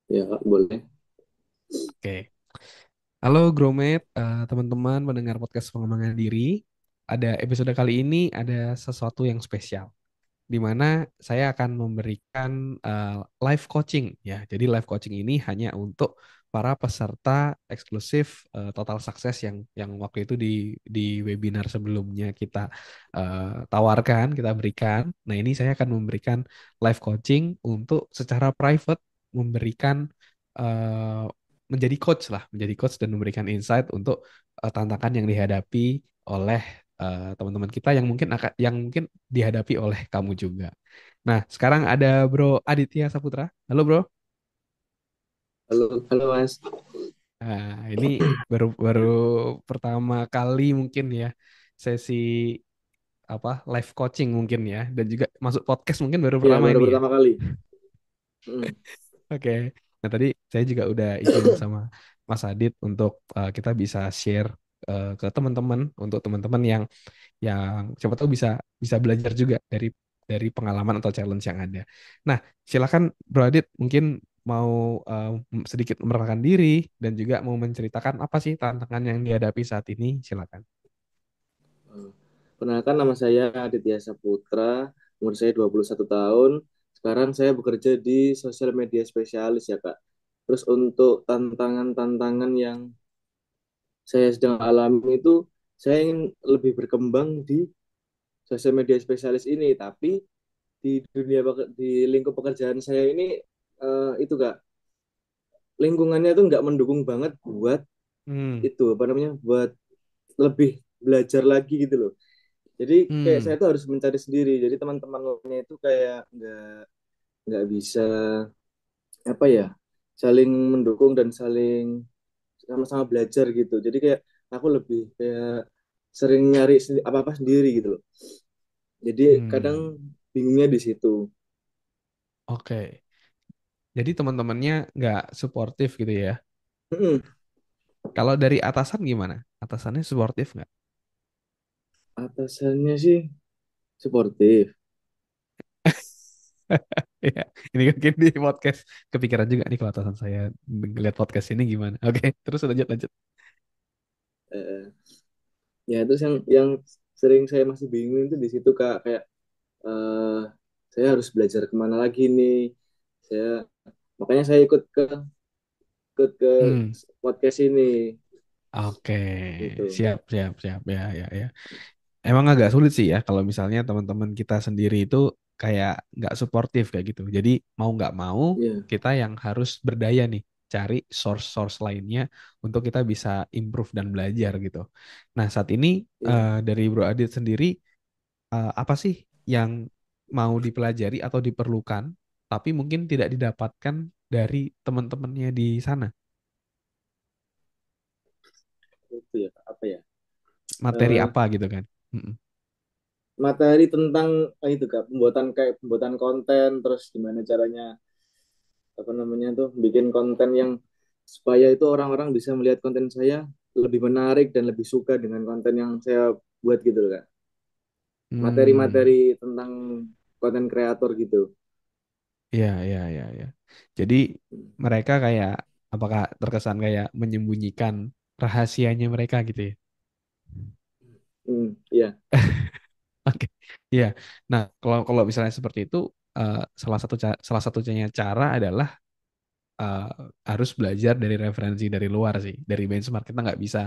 Ya, Kak, boleh. Oke. Halo Gromit, teman-teman pendengar podcast pengembangan diri. Ada episode kali ini ada sesuatu yang spesial, di mana saya akan memberikan live coaching ya. Jadi live coaching ini hanya untuk para peserta eksklusif Total Success yang waktu itu di webinar sebelumnya kita tawarkan, kita berikan. Nah, ini saya akan memberikan live coaching untuk secara private memberikan eh, menjadi coach lah, menjadi coach dan memberikan insight untuk tantangan yang dihadapi oleh teman-teman kita yang mungkin dihadapi oleh kamu juga. Nah, sekarang ada Bro Aditya Saputra. Halo Bro. Halo, halo Mas. Nah, ini baru baru pertama kali mungkin ya sesi live coaching mungkin ya, dan juga masuk podcast mungkin baru Ya, pertama baru ini ya. pertama kali. Hmm. Oke. Nah, tadi saya juga udah izin sama Mas Adit untuk kita bisa share ke teman-teman, untuk teman-teman yang siapa tahu bisa bisa belajar juga dari pengalaman atau challenge yang ada. Nah, silakan Bro Adit, mungkin mau sedikit memperkenalkan diri dan juga mau menceritakan apa sih tantangan yang dihadapi saat ini, silakan. Perkenalkan, nama saya Aditya Saputra, umur saya 21 tahun. Sekarang saya bekerja di sosial media spesialis ya, Kak. Terus untuk tantangan-tantangan yang saya sedang alami itu, saya ingin lebih berkembang di sosial media spesialis ini, tapi di lingkup pekerjaan saya ini itu Kak, lingkungannya tuh nggak mendukung banget buat Hmm, itu apa namanya, buat lebih belajar lagi gitu loh. Jadi kayak hmm, saya tuh harus mencari sendiri. Jadi teman-temannya itu kayak nggak bisa apa ya, saling mendukung dan saling sama-sama belajar gitu. Jadi kayak aku lebih kayak sering nyari apa-apa sendiri gitu loh. Jadi kadang hmm. bingungnya di situ. Oke. Jadi teman-temannya nggak suportif gitu ya. Mm-mm. Kalau dari atasan gimana? Atasannya suportif nggak? Atasannya sih suportif. Ya, ini mungkin di podcast kepikiran juga nih kalau atasan saya ngeliat podcast ini gimana. Oke, terus lanjut lanjut. Eh, ya terus yang sering saya masih bingung itu di situ Kak, kayak eh, saya harus belajar kemana lagi nih. Saya makanya saya ikut ke Hmm. podcast ini Oke, gitu. siap, siap, siap, ya, ya, ya. Emang agak sulit sih ya kalau misalnya teman-teman kita sendiri itu kayak nggak suportif kayak gitu. Jadi mau nggak mau Iya, kita yang harus berdaya nih cari source-source lainnya untuk kita bisa improve dan belajar gitu. Nah, saat ini iya. dari Bro Adit sendiri apa sih yang mau dipelajari atau diperlukan tapi mungkin tidak didapatkan dari teman-temannya di sana? Itu ya Kak, apa ya? Materi Eh, apa gitu kan? Mm-mm. materi tentang itu Kak, pembuatan konten, terus gimana caranya apa namanya tuh bikin konten yang supaya itu orang-orang bisa melihat konten saya lebih menarik dan lebih suka dengan konten yang saya buat gitu loh Kak. Hmm. Materi-materi tentang konten kreator gitu. Iya, iya, iya, iya. Jadi mereka kayak apakah terkesan kayak menyembunyikan rahasianya mereka gitu ya? Iya, Oke. Iya. Nah, kalau kalau misalnya seperti itu salah satunya cara adalah eh, harus belajar dari referensi dari luar sih, dari benchmark. Kita nggak bisa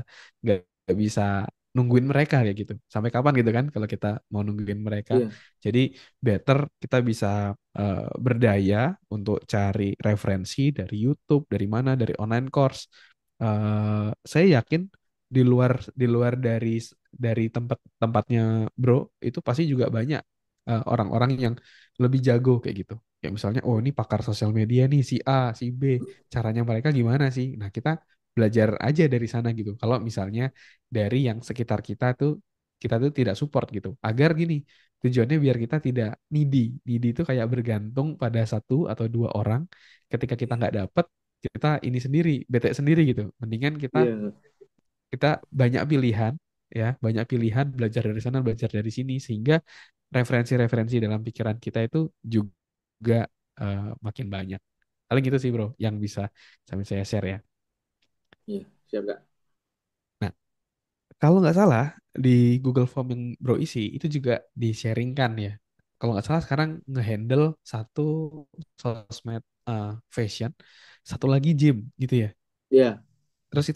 nungguin mereka kayak gitu. Sampai kapan gitu kan kalau kita mau nungguin mereka. iya, Jadi better kita bisa berdaya untuk cari referensi dari YouTube, dari mana, dari online course. Saya yakin di luar dari tempat-tempatnya Bro itu pasti juga banyak orang-orang yang lebih jago kayak gitu. Kayak misalnya, oh ini pakar sosial media nih, si A, si B, caranya mereka gimana sih? Nah, kita belajar aja dari sana gitu. Kalau misalnya dari yang sekitar kita tuh tidak support gitu. Agar gini, tujuannya biar kita tidak needy. Needy itu kayak bergantung pada satu atau dua orang. Ketika kita nggak dapet, kita ini sendiri, bete sendiri gitu. Mendingan kita iya, kita banyak pilihan, ya, banyak pilihan, belajar dari sana, belajar dari sini, sehingga referensi-referensi dalam pikiran kita itu juga makin banyak. Paling gitu sih bro yang bisa sambil saya share ya. Iya, siap Kak. Nah, kalau nggak salah di Google Form yang bro isi itu juga di-sharingkan ya. Kalau nggak salah sekarang ngehandle satu sosmed fashion, satu lagi gym gitu ya. Iya, Terus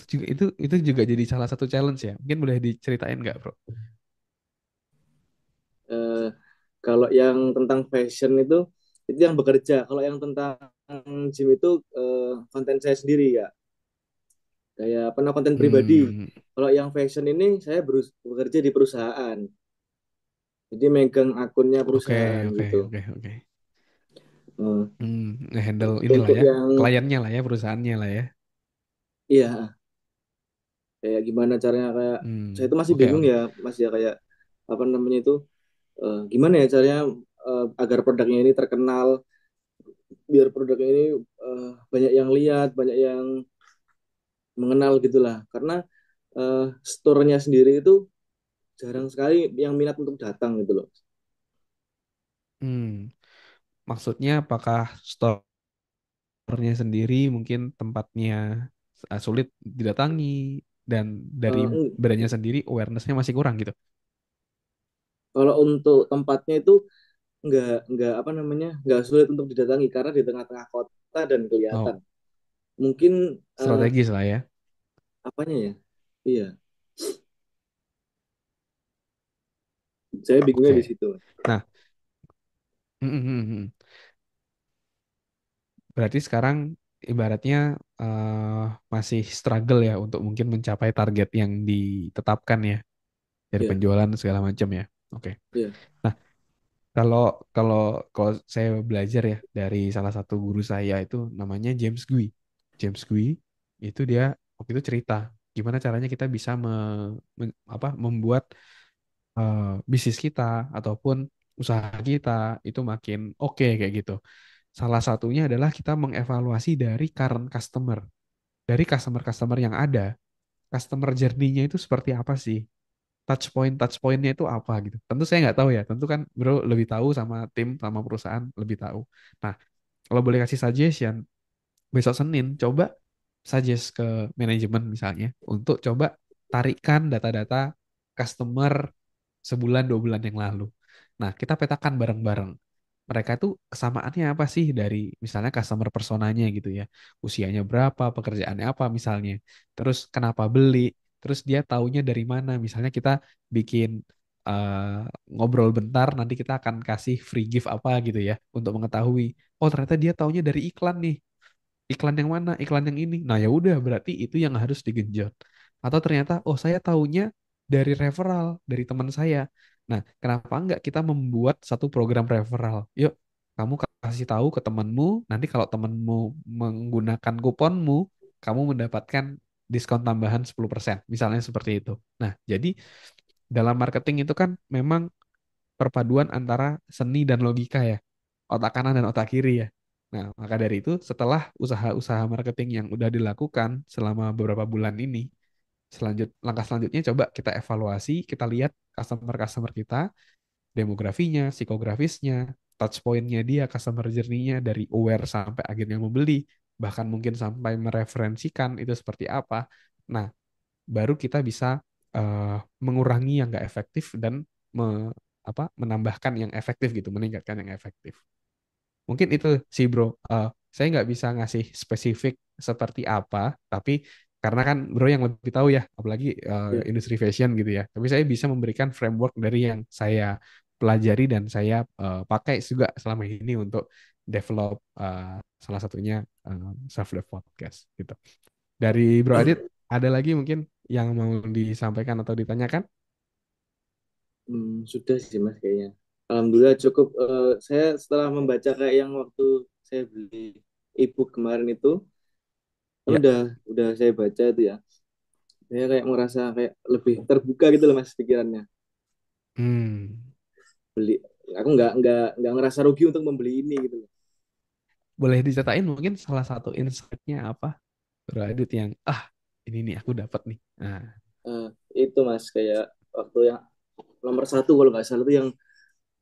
itu juga jadi salah satu challenge ya. Mungkin boleh diceritain nggak bro? eh, kalau yang tentang fashion itu yang bekerja. Kalau yang tentang gym itu konten saya sendiri ya. Kayak pernah konten pribadi. Hmm, Kalau yang fashion ini saya bekerja di perusahaan. Jadi megang akunnya oke perusahaan oke gitu. oke oke. Eh, Ngehandle inilah untuk ya, yang kliennya lah ya, perusahaannya lah ya. iya kayak gimana caranya kayak saya itu masih Oke bingung oke. ya Mas ya kayak apa namanya itu gimana ya caranya agar produknya ini terkenal biar produknya ini banyak yang lihat, banyak yang mengenal gitulah. Karena store-nya sendiri itu jarang sekali yang minat untuk datang gitu loh. Hmm, Maksudnya apakah store-nya sendiri mungkin tempatnya sulit didatangi dan dari Eh, brandnya sendiri awareness-nya masih kurang gitu. Kalau untuk tempatnya itu nggak apa namanya nggak sulit untuk didatangi karena di tengah-tengah kota dan kelihatan. Oh, Mungkin strategis lah ya. apanya ya? Iya, saya bingungnya di Oke. situ. Nah, mm, mm, mm, mm. Berarti sekarang ibaratnya masih struggle ya untuk mungkin mencapai target yang ditetapkan ya dari Iya, penjualan segala macam ya. Oke. iya, Nah, kalau kalau kalau saya belajar ya dari salah satu guru saya itu namanya James Gui. James Gui itu dia waktu itu cerita gimana caranya kita bisa membuat eh, bisnis kita ataupun usaha kita itu makin oke kayak gitu. Salah satunya adalah kita mengevaluasi dari current customer, dari customer-customer yang ada, customer journey-nya itu seperti apa sih? Touch pointnya itu apa gitu. Tentu saya nggak tahu ya. Tentu kan bro lebih tahu sama tim sama perusahaan lebih tahu. Nah, kalau boleh kasih suggestion, besok Senin coba suggest ke manajemen misalnya untuk coba tarikan data-data customer sebulan 2 bulan yang lalu. Nah, kita petakan bareng-bareng. Mereka itu kesamaannya apa sih dari misalnya customer personanya gitu ya. Usianya berapa, pekerjaannya apa misalnya. Terus kenapa beli, terus dia taunya dari mana. Misalnya kita bikin ngobrol bentar, nanti kita akan kasih free gift apa gitu ya untuk mengetahui. Oh, ternyata dia taunya dari iklan nih. Iklan yang mana? Iklan yang ini. Nah, ya udah berarti itu yang harus digenjot. Atau ternyata oh saya taunya dari referral dari teman saya. Nah, kenapa enggak kita membuat satu program referral? Yuk, kamu kasih tahu ke temanmu, nanti kalau temanmu menggunakan kuponmu, kamu mendapatkan diskon tambahan 10%. Misalnya seperti itu. Nah, jadi dalam marketing itu kan memang perpaduan antara seni dan logika ya. Otak kanan dan otak kiri ya. Nah, maka dari itu setelah usaha-usaha marketing yang udah dilakukan selama beberapa bulan ini, langkah selanjutnya coba kita evaluasi, kita lihat customer-customer kita, demografinya, psikografisnya, touch point-nya dia, customer journey-nya dari aware sampai akhirnya membeli, bahkan mungkin sampai mereferensikan itu seperti apa. Nah, baru kita bisa eh, mengurangi yang nggak efektif dan menambahkan yang efektif gitu, meningkatkan yang efektif. Mungkin itu sih bro. Saya nggak bisa ngasih spesifik seperti apa, tapi karena kan bro yang lebih tahu ya, apalagi iya. industri fashion gitu ya. Tapi saya bisa memberikan framework dari yang saya pelajari dan saya pakai juga selama ini untuk develop salah satunya self dev podcast gitu. Dari Bro Adit, ada lagi mungkin yang mau disampaikan atau ditanyakan? Sudah sih Mas kayaknya. Alhamdulillah cukup. Saya setelah membaca kayak yang waktu saya beli ebook kemarin itu, kan Ya. udah saya baca itu ya. Saya kayak merasa kayak lebih terbuka gitu loh Mas pikirannya. Hmm. Beli, aku nggak ngerasa rugi untuk membeli ini gitu loh. Boleh diceritain mungkin salah satu insight-nya apa? Bro Adit yang ini nih aku dapat nih. Nah, Eh, itu Mas kayak waktu yang nomor satu kalau nggak salah itu yang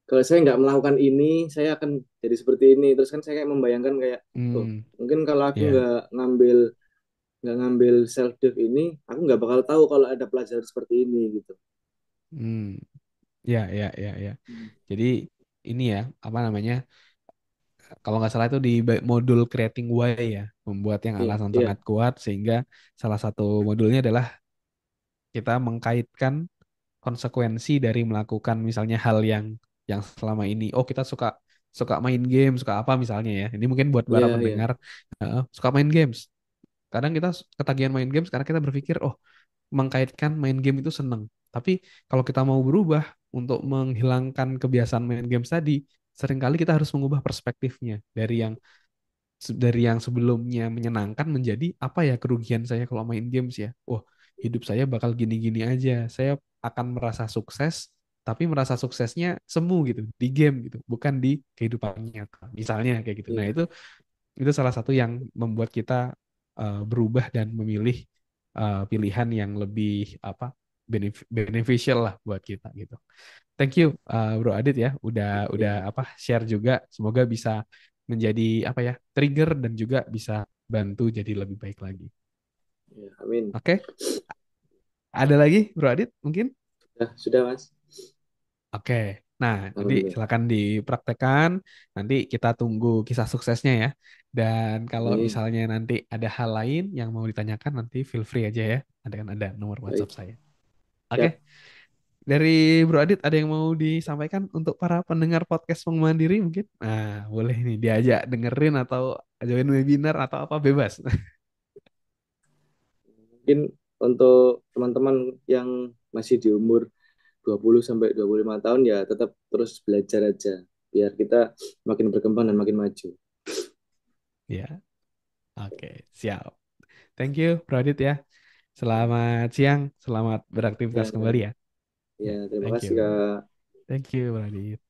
kalau saya nggak melakukan ini saya akan jadi seperti ini. Terus kan saya kayak membayangkan kayak, oh Hmm, mungkin kalau aku ya, nggak ngambil self dev ini, aku nggak bakal tahu kalau ada pelajaran seperti ini gitu. hmm, ya, ya, ya, ya. Hmm. Jadi ini ya, apa namanya? Kalau nggak salah itu di modul Creating Why ya, membuat yang Iya, alasan iya, sangat kuat sehingga salah satu modulnya adalah kita mengkaitkan konsekuensi dari melakukan misalnya hal yang selama ini oh kita suka suka main game suka apa misalnya ya ini mungkin buat iya, para iya, pendengar suka main games kadang kita ketagihan main games karena kita berpikir oh mengkaitkan main game itu seneng tapi kalau kita mau berubah untuk menghilangkan kebiasaan main games tadi seringkali kita harus mengubah perspektifnya dari yang sebelumnya menyenangkan menjadi apa ya kerugian saya kalau main games ya. Wah, hidup saya bakal gini-gini aja. Saya akan merasa sukses, tapi merasa suksesnya semu gitu di game gitu, bukan di kehidupan nyata. Misalnya kayak gitu. Nah, iya, itu salah satu yang membuat kita berubah dan memilih pilihan yang lebih apa beneficial lah buat kita gitu. Thank you Bro Adit ya udah iya, apa share juga semoga bisa menjadi apa ya trigger dan juga bisa bantu jadi lebih baik lagi. iya. Amin. Oke, ada lagi Bro Adit mungkin? Sudah Mas. Oke. Nah, nanti Alhamdulillah. silakan dipraktekkan. Nanti kita tunggu kisah suksesnya ya. Dan kalau Amin. misalnya nanti ada hal lain yang mau ditanyakan nanti feel free aja ya. Ada kan ada nomor WhatsApp Baik. saya. Oke. Siap. Dari Bro Adit ada yang mau disampaikan untuk para pendengar podcast Bank Mandiri mungkin? Nah, boleh nih diajak dengerin atau join webinar atau apa bebas. Mungkin untuk teman-teman yang masih di umur 20 sampai 25 tahun ya tetap terus belajar aja biar kita makin berkembang dan makin maju. Ya, oke, siap. Thank you Bro Adit ya. Selamat siang, selamat beraktivitas Ya, kembali ya. ya, Ya, terima thank you. kasih Kak. Thank you Bro Adit.